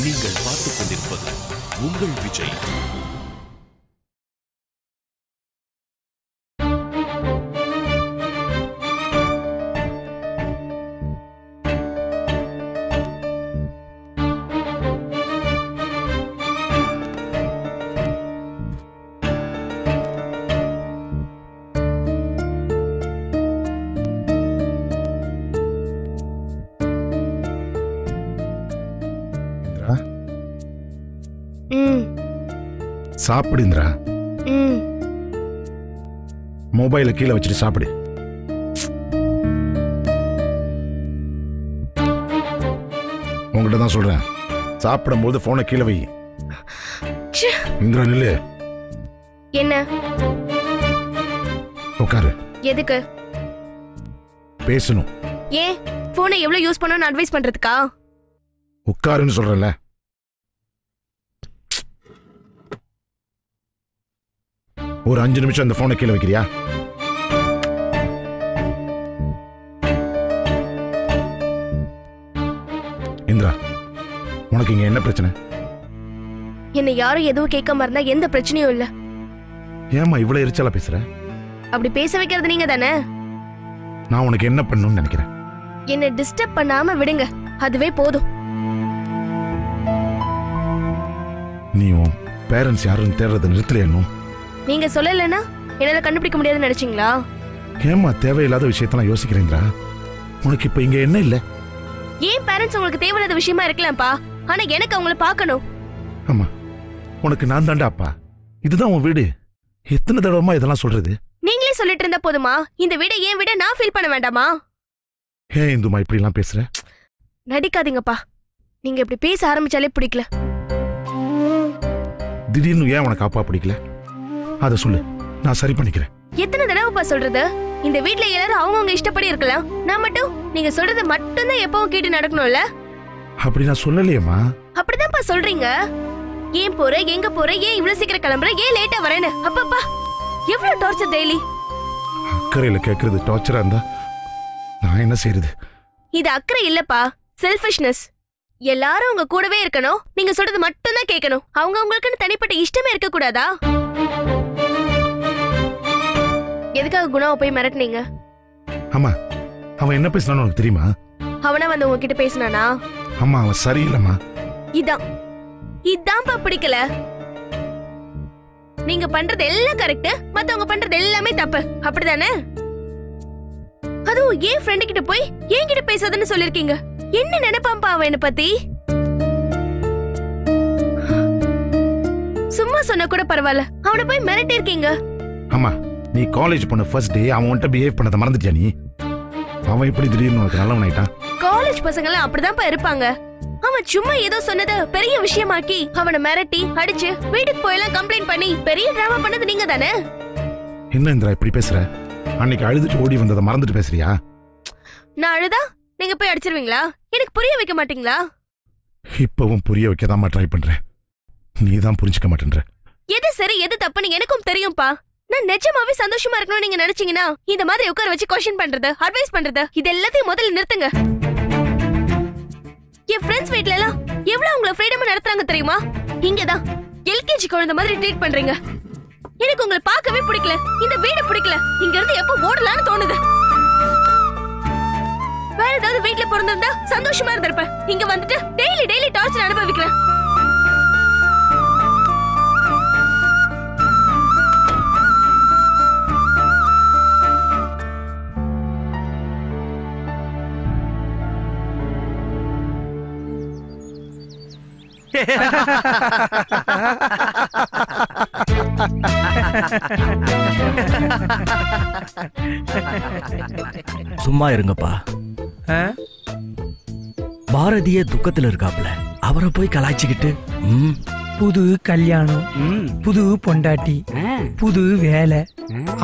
நீங்கள் பார்த்துக் கொண்டிருப்பது உங்கள் விஜய். சாப்பிடு இந்திரா. மொபைல கீழே வச்சுட்டு சாப்பிடு. உங்ககிட்ட தான் சொல்றேன், சாப்பிடும் போது போனை கீழே வை. இந்திரா நில்லு. என்ன? உட்காரு. எதுக்கு? பேசணும். ஏன்? போனை எவ்வளவு யூஸ் பண்ணணும்னு அட்வைஸ் பண்றதுக்கா? உட்காருன்னு சொல்றேன்ல. ஒரு 5 நிமிஷம் அந்த போனை கீழே வைக்கிறியா? இந்திரா, உனக்கு இங்க என்ன பிரச்சனை? என்ன யாரும் எதுவும் கேட்காம இருந்தா எந்த பிரச்சனையும் இல்ல. ஏமா இவ்வளவு எரிச்சலா பேசுற? அப்படி பேச வைக்கிறது நீங்க தானே. நான் உனக்கு என்ன பண்ணணும்னு நினைக்கிறேன்? என்ன டிஸ்டர்ப் பண்ணாம விடுங்க, அதுவே போதும். நீ உன் பேரண்ட்ஸ் யாருன்னு தேடுறதை நிறுத்தலையா? நீங்க சொல்லலைன்னா என்னால கண்டுபிடிக்க முடியாதுன்னு நினைச்சீங்களா? ஏமா தேவையில்லாத விஷயத்தெல்லாம் யோசிக்கிறீங்களா? உனக்கு இப்ப இங்க என்ன இல்ல? ஏன் பேரண்ட்ஸ் உங்களுக்கு தேவையில்லாத விஷயமா இருக்கலாம்ப்பா, ஆனா எனக்கு அவங்கள பார்க்கணும். ஆமா, உனக்கு நான் தாண்டா அப்பா. இதுதான் உன் வீடு. எத்தனை தடவைமா இதெல்லாம் சொல்றது? நீங்களே சொல்லிட்டு இருந்தா போதுமா? இந்த வீடை ஏன் விட நான் ஃபீல் பண்ண வேண்டாமா? ஏன் இந்துமா இப்படி எல்லாம் பேசுற? நடிக்காதீங்கப்பா, நீங்க இப்படி பேச ஆரம்பிச்சாலே பிடிக்கல. திடீர்னு ஏன் உனக்கு அப்பா பிடிக்கல? அத சொல்லு, நான் சரி பண்ணிக்கிறேன். எத்தனை தடவைப்பா சொல்றது? இந்த வீட்ல எல்லாரும் அவங்கவங்க இஷ்டப்படி இருக்கலாம், நான் மட்டும் நீங்க சொல்றது மட்டும் தான் எப்பவும் கேட்டு நடக்கணும்ல? அப்படி நான் சொல்லலையேம்மா. அப்படிதான்ப்பா சொல்றீங்க. ஏன் போற, எங்க போற, ஏன் இவ்வளவு சீக்கிரம் கிளம்புற, ஏன் லேட்டா வரேன்னு அப்பப்பா எவ்வளவு டார்ச்சர் டெய்லி. அக்கறையில கேக்குறது டார்ச்சரா இருந்தா நான் என்ன செய்யறது? இது அக்கறை இல்லப்பா, செல்ஃபிஷ்னஸ். எல்லாரும் உங்க கூடவே இருக்கணும், நீங்க சொல்றது மட்டும் தான் கேட்கணும். அவங்க உங்களுக்குன்னு தனிப்பட்ட இஷ்டமே இருக்க கூடாதா? எதுக்காக குணாவை போய் மிரட்டினீங்க? ஆமா, அவன் என்ன பேசினான்னு உனக்கு தெரியுமா? அவனா வந்து உங்ககிட்ட பேசினானா? ஆமா, அவன் சரியில்லைம்மா. இதான்ப்பா பிடிக்கல. நீங்க பண்றது எல்லாம் கரெக்ட், மத்தவங்க பண்றது எல்லாமே தப்பு, அப்படிதானே? அதுவும் ஏன் ஃப்ரெண்ட் கிட்ட போய் என்கிட்ட பேசாதன்னு சொல்லிருக்கீங்க. என்ன நினைப்பான்பா அவன் என்ன பத்தி? சும்மா சொன்ன கூட பரவாயில்ல, அவனை போய் மிரட்டி இருக்கீங்க. ஆமா, நீ காலேஜ் போன ஃபர்ஸ்ட் டே அவன் உன்கிட்ட பிஹேவ் பண்ணத மறந்துட்டியா நீ? அவன் இப்படி திடீர்னு உனக்கு நல்லவன் ஆயிட்டான். காலேஜ் பசங்க எல்லாம் அப்படிதான்ப்பா இருப்பாங்க. அவன் சும்மா ஏதோ சொன்னத பெரிய விஷயமாக்கி அவனை மிரட்டி அடிச்சு வீட்டுக்கு போயெல்லாம் கம்ப்ளைண்ட் பண்ணி பெரிய டிராமா பண்ணது நீங்க தானே. என்ன இந்திரா இப்படி பேசுற? அன்னைக்கு அழுதுட்டு ஓடி வந்ததை மறந்துட்டு பேசுறியா? நான் அழுதா நீங்க போய் அடிச்சிருவீங்களா? எனக்கு புரிய வைக்க மாட்டீங்களா? இப்பவும் புரிய வைக்கதான் ட்ரை பண்றேன், நீதான் புரிஞ்சுக்க மாட்டேன்ற. எது சரி எது தப்புன்னு எனக்கும் தெரியும்பா. நான் நிஜமாவே சந்தோஷமா இருக்கணும்னு நீங்க நினைச்சீங்கன்னா இந்த மாதிரி உட்கார வச்சு क्वेश्चन பண்றது, அட்வைஸ் பண்றது, இது எல்லாத்தையும் முதல்ல நிறுத்துங்க. என் ஃப்ரெண்ட்ஸ் வீட்ல எல்லாம் எவ்வளவு உங்களை ஃப்ரீடமா நடத்துறாங்க தெரியுமா? இங்கதான் எல்கேஜி குழந்தை மாதிரி ட்ரீட் பண்றீங்க. எனக்கு உங்களை பார்க்கவே பிடிக்கல, இந்த வீடு பிடிக்கல. இங்க இருந்து எப்ப ஓடலாம்னு தோணுது. வேற ஏதாவது வீட்ல பிறந்திருந்தா சந்தோஷமா இருந்திருப்பேன். இங்க வந்துட்டு டெய்லி டெய்லி டார்ச்சர் அனுபவிக்கிறேன். சும்மா இருங்கப்பா. பாரதிய துக்கத்துல இருக்காப்ல, அவரை போய் கலாய்ச்சிக்கிட்டு புது கல்யாணம், புது பொண்டாட்டி, புது வேலை,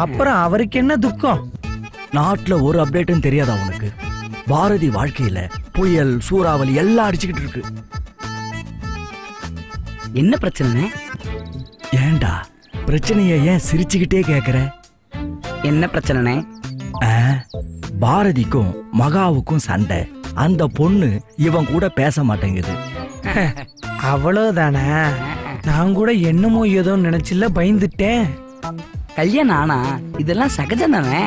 அப்புறம் அவருக்கு என்ன துக்கம்? நாட்டுல ஒரு அப்டேட்டும் தெரியாதா உனக்கு? பாரதி வாழ்க்கையில புயல் சூறாவளி எல்லாம் அடிச்சுக்கிட்டு இருக்கு. என்ன பிரச்சனை? ஏண்டா பிரச்சனைய ஏன் சிரிச்சுக்கிட்டே கேக்குற? என்ன பிரச்சனை? பாரதிக்கும் மகாவுக்கும் சண்டை. அந்த பொண்ணு இவன் கூட பேச மாட்டேங்குது. அவ்வளவுதானா? நான் கூட என்னமோ ஏதோ நினைச்சில பயந்துட்டேன். கல்யாணம் ஆனா இதெல்லாம் சகஜம் தானே.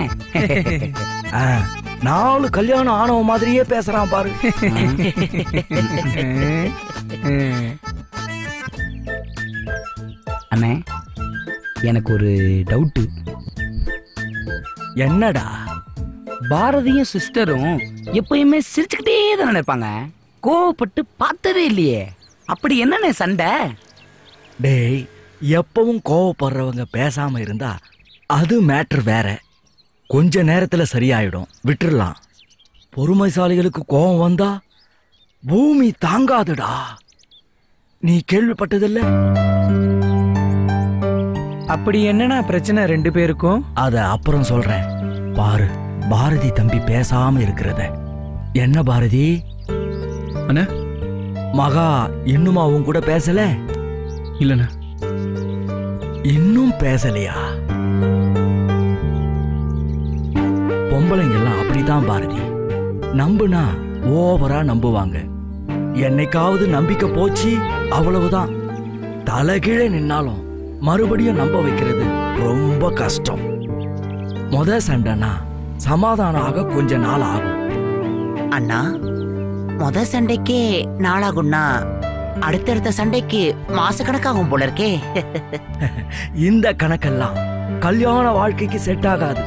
4 கல்யாணம் ஆனவ மாதிரியே பேசுறான் பாரு. அண்ணே எனக்கு ஒரு டவுட்டு. என்னடா? பாரதியும் சிஸ்டரும் எப்பயுமே சிரிச்சுக்கிட்டே தான் நினைப்பாங்க, கோவப்பட்டு பார்த்ததே இல்லையே. அப்படி என்னண்ணே சண்டை? டேய், எப்பவும் கோவப்படுறவங்க பேசாம இருந்தா அது மேட்டர் வேற. கொஞ்ச நேரத்துல சரியாயிடும், விட்டுறலாம். பொறுமைசாலிகளுக்கு கோவம் வந்தா பூமி தாங்காதுடா. நீ கேள்விப்பட்டதில்ல? அப்படி என்னன்னா பிரச்சனை 2 பேருக்கும்? அத அப்புறம் சொல்றேன். பாரு, பாரதி தம்பி பேசாம இருக்கிறத. என்ன பாரதி அண்ணா? மகா இன்னுமா உன் கூட பேசல? இல்லண்ணா. இன்னும் பேசலையா? பொம்பளைங்க எல்லாம் அப்படிதான் பாரதி. நம்புனா ஓவரா நம்புவாங்க. என்னைக்காவது நம்பிக்கை போச்சு அவ்வளவுதான். தலைகீழே நின்னாலும் மறுபடியும் நம்ப வைக்கிறது ரொம்ப கஷ்டம். சண்டைனா சமாதானம் ஆக கொஞ்ச நாள் ஆகும். அண்ணா, சண்டைக்கே நாளாகும்னா அடுத்தடுத்த சண்டைக்கு மாசக்கணக்காகும் போல இருக்கே. இந்த கணக்கெல்லாம் கல்யாண வாழ்க்கைக்கு செட் ஆகாது.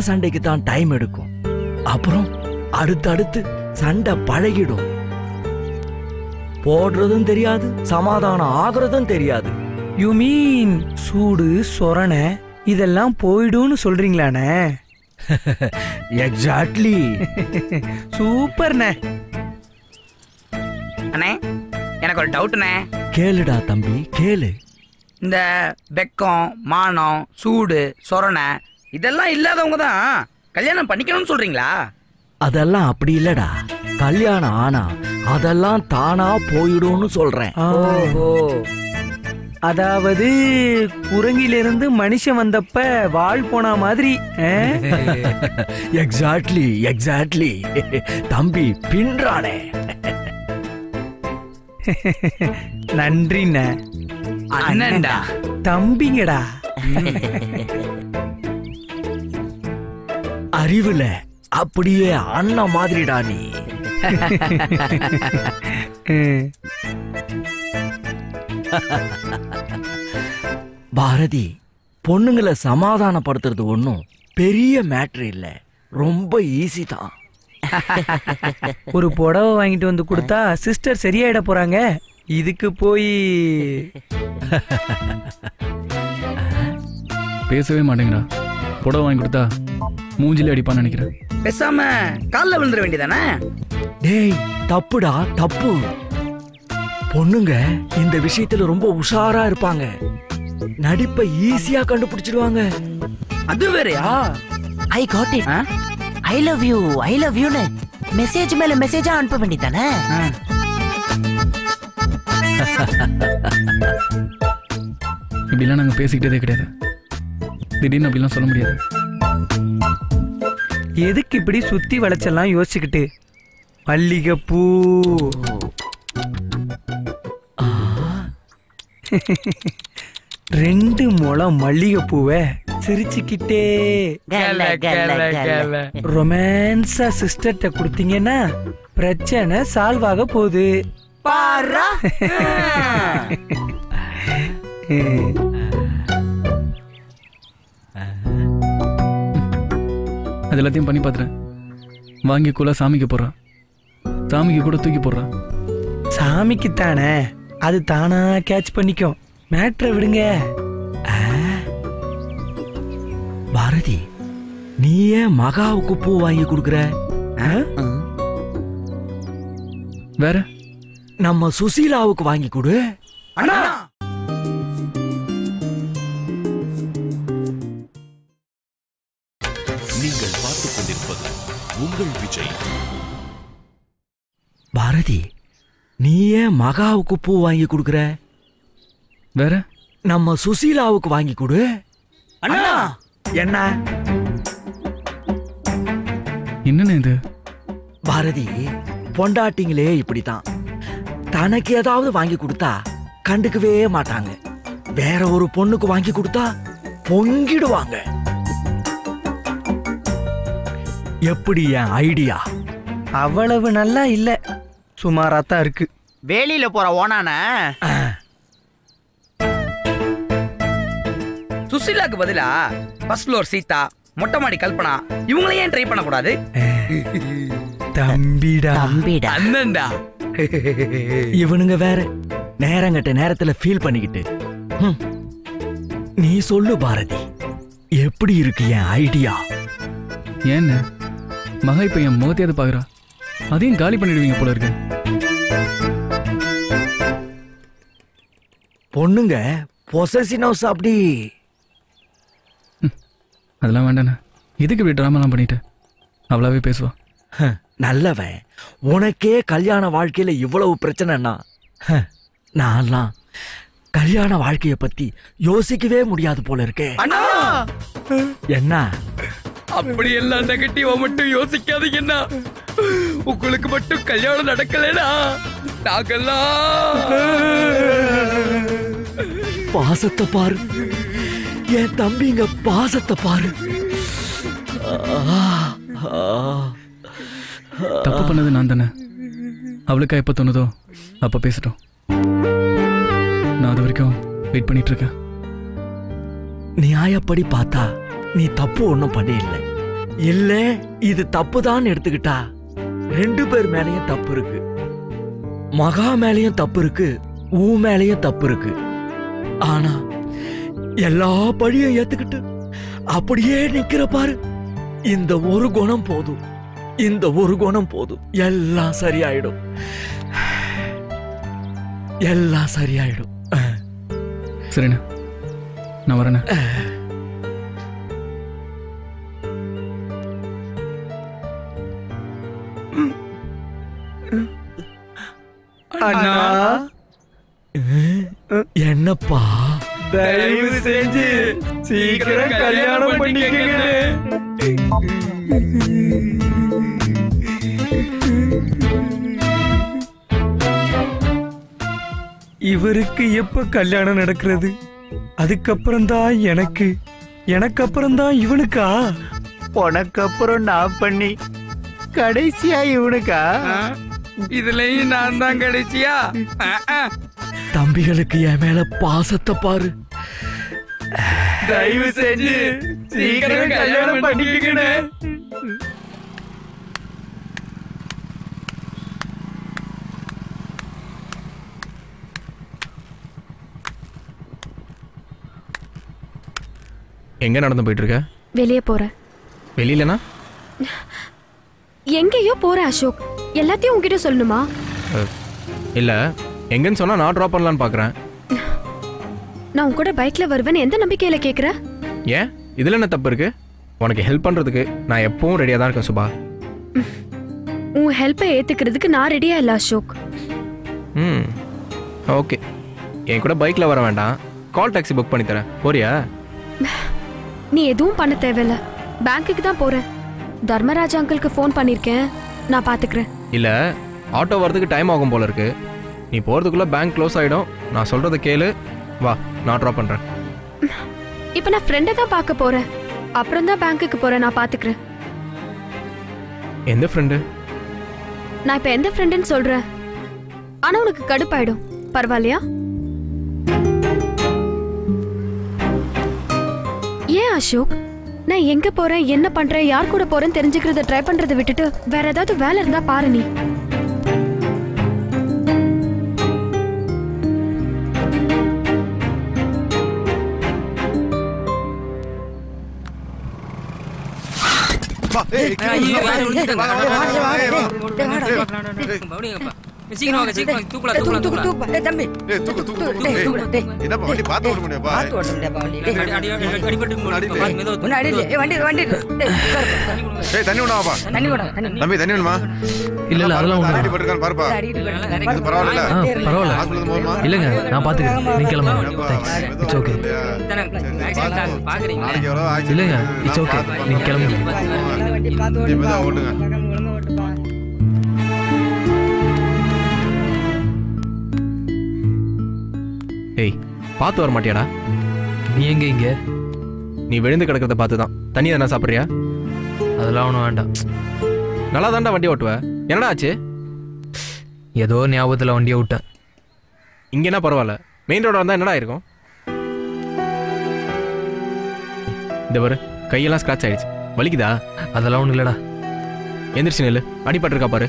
சண்டைக்கு தான் டைம் எடுக்கும். அப்புறம் அடுத்தடுத்து சண்டை பழகிடும். போடுறதும் தெரியாது, சமாதானம் ஆகுறதும் தெரியாது. யூ மீன் சூடு சொரணை இதெல்லாம் போயிடும்னு சொல்றீங்களாண்ணே? எக்ஸாக்ட்லி. சூப்பர்ண்ணே. அண்ணே எனக்கு ஒரு டவுட்ண்ணே. கேளுடா தம்பி, கேளு. இந்த வெக்கம், மானம், சூடு, சொரணை இதெல்லாம் இல்லாதவங்க தான் கல்யாணம் பண்ணிக்கணும்னு சொல்றீங்களா? அதெல்லாம் அப்படி இல்லடா. கல்யாணம் ஆனா அதெல்லாம் தானா போயிடும்னு சொல்றேன். ஓஹோ. அதாவது குரங்கிலிருந்து மனுஷன் வந்தப்ப வாள் போன மாதிரி. Exactly exactly. தம்பி பின்றானே. நன்றிண்ணே. அண்ணன்டா. தம்பிங்கடா. அறிவுல அப்படியே அண்ணன் மாதிரிடா நீ. பாரதி, பொண்ணுங்களை சமாதானப்படுத்துறது ஒன்றும் பெரிய மேட்ரு இல்ல, ரொம்ப ஈஸி தான். ஒரு புடவை வாங்கிட்டு வந்து கொடுத்தா சிஸ்டர் சரியாயிட போறாங்க. இதுக்கு போய் பேசவே மாட்டேங்கிறா. புடவை வாங்கி கொடுத்தா மூஞ்சிலே அடிப்பான்னு நினைக்கிறேன். பேசாம கால்ல விழுந்துட வேண்டியதானே? டேய், தப்புடா தப்பு. பொண்ணுங்க இந்த விஷயத்துல ரொம்ப உஷாரா இருப்பாங்க. நடிப்பை ஈஸியா கண்டுபிடிச்சிடுவாங்க. அது வேறயா? I got it. I love you I love யூன்னு மெசேஜ் மேல மெசேஜா அனுப்ப வேண்டியதானே? இப்படிலாம் நாங்க பேசிக்கிட்டதே கிடையாது. திடீர்னு அப்படிலாம் சொல்ல முடியாது. எதுக்கு இப்படி சுத்தி வளைச்செல்லாம் யோசிச்சுக்கிட்டு? மல்லிகைப்பூ. 2 முழம் மல்லிகைப்பூவை சிரிச்சுக்கிட்டே ரொமான்ஸா சிஸ்டர்ட்ட கொடுத்தீங்கன்னா பிரச்சனை சால்வ் ஆக போகுது. பாரா. அது எல்லாத்தையும் பண்ணி பார்த்துறேன். வாங்கி கூட சாமிக்கு போடுறான், சாமிக்கு கூட தூக்கி போடுறான். சாமிக்கு தானே, அது தானா கேட்ச் பண்ணிக்கும். மேட்ரை விடுங்க. பாரதி, நீ ஏன் மகாவுக்கு பூ வாங்கி கொடுக்குற? வேற நம்ம சுசீலாவுக்கு வாங்கி கொடு. அண்ணா, நீங்கள் பார்த்துக் கொண்டிருப்பது உங்கள் விஜய். பாரதி, நீ ஏன் மகாவுக்கு பூ வாங்கி கொடுக்குற? வேற நம்ம சுசீலாவுக்கு வாங்கி கொடு. அண்ணா. என்ன என்னன்னு இது? பாரதி, பொண்டாட்டிங்களே இப்படித்தான். தனக்கு ஏதாவது வாங்கி கொடுத்தா கண்டுக்கவே மாட்டாங்க. வேற ஒரு பொண்ணுக்கு வாங்கி கொடுத்தா பொங்கிடுவாங்க. எப்படி என் ஐடியா? அவ்வளவு நல்லா இல்ல, சுமாராத்தான் இருக்கு. வேலியில போற ஓனான சுசிலாக்கு பதிலா ஃபர்ஸ்ட் ஃப்ளோர் சீதா, மொட்டை மாடி கல்பனா இவங்கள ஏன் ட்ரை பண்ண கூடாது? தம்பிடா அண்ணன்டா. இவனுங்க வேற நேரங்கட்ட நேரத்துல ஃபீல் பண்ணிக்கிட்டு. நீ சொல்லு பாரதி, எப்படி இருக்கு என் ஐடியா? ஏன்னு மகா இப்ப என் முகத்தையாவது பாக்குறா, அதையும் காலி பண்ணிடுவீங்க போல இருக்கு. பொண்ணுங்க பொசசிவ்னஸ் அப்படி. அதெல்லாம் வேண்டாண்ணே, எதுக்கு இப்படி ட்ராமாலாம் பண்ணிட்டு? அவ்வளவே பேசுவா. நல்லவன். உனக்கே கல்யாண வாழ்க்கையில இவ்வளவு பிரச்சனைனா நான்லாம் கல்யாண வாழ்க்கைய பத்தி யோசிக்கவே முடியாது போல இருக்கே. என்ன அப்படி எல்லாம் நெகட்டிவா மட்டும் யோசிக்காதீங்கன்னா, உங்களுக்கு மட்டும் கல்யாணம் நடக்கலனா நாங்கெல்லாம். பாசத்தை பாரு என் தம்பிங்க, பாசத்தை பாரு. தப்பு பண்ணது நான் தானே. அவளுக்கா எப்ப தோணுதோ அப்ப பேசட்டும். நான் அது வரைக்கும் வெயிட் பண்ணிட்டு இருக்கேன். நியாயப்படி பார்த்தா நீ தப்பு ஒண்ணும் பண்ண இல்லை. இல்ல இது தப்புதான் எடுத்துக்கிட்டா 2 பேர் மேலயும் தப்பு இருக்கு. மகா மேலயும் தப்பு இருக்கு, ஊ மேலயும் தப்பு இருக்கு. ஆனா எல்லா பழியும் ஏத்துக்கிட்டு அப்படியே நிக்கிற பாரு. இந்த ஒரு குணம் போதும், இந்த ஒரு குணம் போதும். எல்லாம் சரியாயிடும், எல்லாம் சரியாயிடும். சரிண்ணே, நான் வரேண்ணே. அண்ணா, என்னப்பா? தயவு செஞ்சு சீக்கிரம் கல்யாணம் பண்ணிக்கங்க. இவருக்கு எப்ப கல்யாணம் நடக்கிறது? அதுக்கப்புறம் தான் எனக்கு, எனக்கு அப்புறம் தான் இவனுக்கா? உனக்கு அப்புறம் நான் பண்ணி கடைசியா இவனுக்கா? இதுலயும் நான் தான் கடைசியா? தம்பிகளுக்கு என் மேல பாசத்தை பாரு. தயவு செஞ்சு சீக்கிரம் கல்யாணம் பண்ணிக்கங்க. எங்க நடந்து போயிட்டு இருக்க? வெளியே போறேன். வெளியிலனா? எங்கேயோ போறேன் அசோக். எல்லாத்தையும் உன்கிட்ட சொல்லணுமா? இல்ல, எங்கன்னு சொன்னா நான் டிராப் பண்ணலான்னு பாக்குறேன். நான் உன் கூட பைக்ல வருவேன்னு எந்த நம்பிக்கையில கேக்குற? ஏன் இதுல என்ன தப்பு இருக்கு? உனக்கு ஹெல்ப் பண்றதுக்கு நான் எப்பவும் ரெடியா தான் இருக்கேன் சுபா. உன் ஹெல்ப்பை ஏத்துக்கிறதுக்கு நான் ரெடியா இல்ல அசோக். ஓகே, என் கூட பைக்ல வர வேண்டாம், கால் டாக்ஸி புக் பண்ணி தரேன். போறியா? நீ எதுவும் பண்ண தேவையில்ல, பேங்க்குக்கு தான் போறேன். தர்மராஜ் அங்கிளுக்கு ஃபோன் பண்ணிருக்கேன், நான் பாத்துக்கிறேன். இல்ல, ஆட்டோ வரதுக்கு டைம் ஆகும் போல இருக்கு. நீ போறதுக்குள்ள பேங்க் க்ளோஸ் ஆயிடும். நான் சொல்றத கேளு, வா, நான் ட்ராப் பண்றேன். இப்ப நான் ஃப்ரெண்டை தான் பார்க்க போறேன், அப்புறம் தான் பேங்க்குக்கு போறேன். நான் பாத்துக்கிறேன். எந்த ஃப்ரெண்டு? நான் இப்ப எந்த ஃப்ரெண்டுன்னு சொல்றேன், ஆனா உனக்கு கடுப்பாயிடும். பரவாயில்லையா? ஏன் அசோக், நான் எங்க போறேன், என்ன பண்றேன், யார் கூட போறேன்னு தெரிஞ்சுக்கிறத ட்ரை பண்றதை விட்டுட்டு வேற ஏதாவது வேலை இருந்தா பாரு. நீ இல்ல அதெல்லாம் இல்லங்க, நான் பாத்துக்கிறேன். நீங்க கிளம்புங்க. It's okay. இல்லங்க, இட்ஸ் ஓகே, நீங்க கிளம்புங்க. ஏய் பார்த்து வர மாட்டியாடா? நீ எங்க இங்க? நீ விழுந்து கிடக்கிறத பார்த்து தான். தண்ணி தானே சாப்பிட்றியா? அதெல்லாம் ஒன்றும் வேண்டாம். நல்லா தாண்டா வண்டி ஓட்டுவ. என்னடா ஆச்சு? ஏதோ ஞாபகத்தில் வண்டியை விட்டேன். இங்கேனா பரவாயில்ல, மெயின் ரோடாக இருந்தால் என்னடா இருக்கும்? இந்த பாரு, கையெல்லாம் ஸ்க்ராட்ச் ஆயிடுச்சு. வலிக்குதா? அதெல்லாம் ஒன்றும் இல்லைடா. எந்திரிச்சு நெல்லு. அடிபட்டிருக்கா பாரு.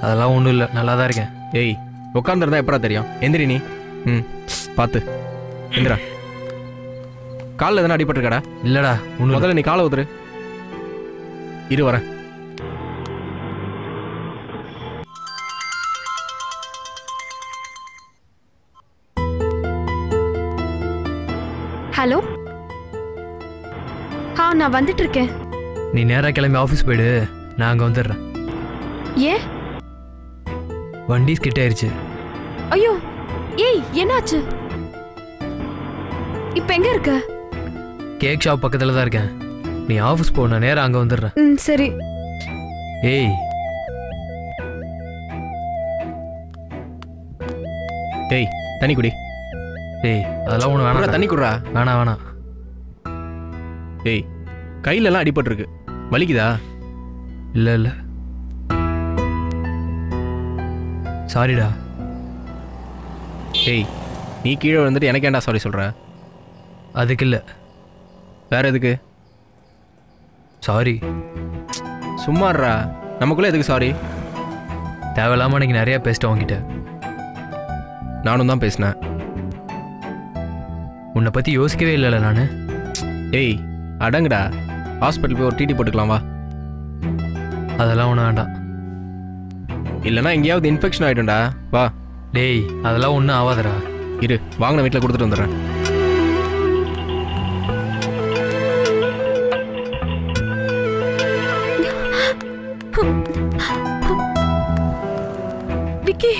அதெல்லாம் ஒன்றும் இல்லை, நல்லா தான் இருக்கேன். ஏய் உட்காந்துருந்தா எப்படா தெரியும்? எந்திரி நீ. பார்த்து எந்திரா. காலில் எதனா அடிபட்டிருக்காடா? இல்லைடா ஒன்றும். முதல்ல நீ காலை உதுரு. இரு வரேன். ஹலோ. நான் வந்துட்டு இருக்கேன். நீ நேராக கிளம்பி ஆஃபீஸ் போயிடு, நான் அங்கே வந்துடுறேன். ஏன்? வண்டி ஸ்கிட் ஆயிடுச்சு. ஐயோ ஏய் என்னாச்சு? இப்ப எங்க இருக்க? கேக் ஷாப் பக்கத்தில் தான் இருக்கேன். நீ ஆஃபீஸ் போ, நான் நேராக அங்கே வந்துடுறேன். சரி. ஏய் ஏய் தண்ணி குடி. ஏய் அதெல்லாம் ஒன்று வேணாம். தண்ணி குடுறா. வேணாம் வேணாம். ஏய் கையிலலாம் அடிபட்டிருக்கு, வலிக்குதா? இல்லை இல்லை சாரிடா. ஏய் நீ கீழே வந்துட்டு எனக்கு ஏன்டா சாரி சொல்கிற? அதுக்கு இல்லை. வேற எதுக்கு? சாரி. சும்மாடுறா, நமக்குள்ளே எதுக்கு சாரி? தேவையில்லாமல் அன்றைக்கி நிறையா பேசிட்டேன் உங்ககிட்ட. நானும் தான் பேசினேன். உன்னை பற்றி யோசிக்கவே இல்லைல்ல நான். ஏய் அடங்குடா, ஹாஸ்பிட்டல் போய் ஒரு டிடி போட்டுக்கலாம் வா. அதெல்லாம் ஒன்றும் வேண்டாம். இல்லைனா எங்கேயாவது இன்ஃபெக்ஷன் ஆகிடும்டா, வா. டேய் அதெல்லாம் ஒன்றும் ஆகாதடா. இரு வாங்கின வீட்டில் கொடுத்துட்டு வந்துடுறேன். விக்கி.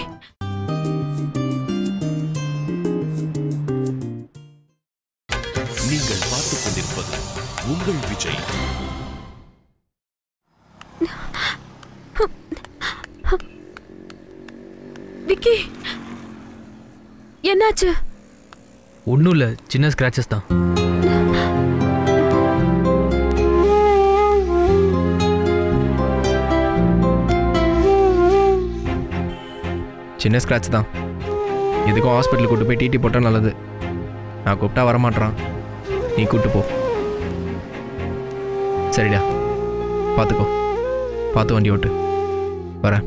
நீங்கள் பார்த்துக் கொண்டிருப்பது உங்கள் விஜய். விக்கி என்னாச்சு? ஒன்றும் இல்லை, சின்ன ஸ்க்ராச்சஸ் தான். சின்ன ஸ்க்ராட்ச் தான். எதுக்கும் ஹாஸ்பிட்டலுக்கு கூப்பிட்டு போய் டிடி போட்டால் நல்லது. நான் கூப்பிட்டா வரமாட்டேறான், நீ கூப்பிட்டு போ. சரிடா, பார்த்துக்கோ. பார்த்து வண்டி ஓட்டு. வரேன்.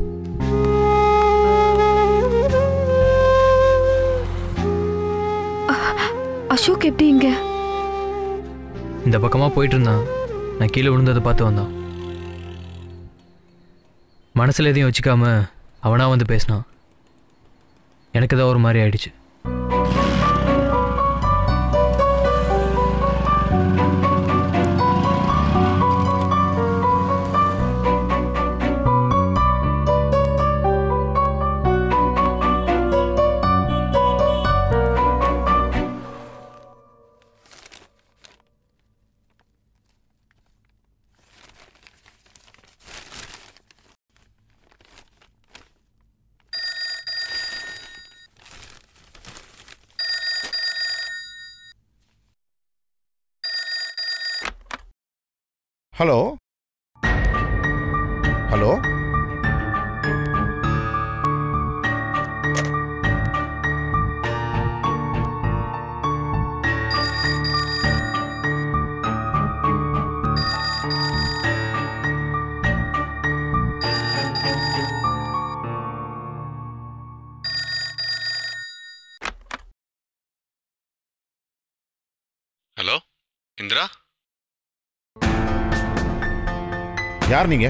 அசோக் எப்படி இங்க? இந்த பக்கமாக போயிட்டு இருந்தான். நான் கீழே விழுந்ததை பார்த்து வந்தான். மனசில் எதையும் வச்சுக்காம அவனா வந்து பேசினான். எனக்கு தான் ஒரு மாதிரி ஆயிடுச்சு. Hello hello. ஹலோ இந்திரா, யார் நீங்க?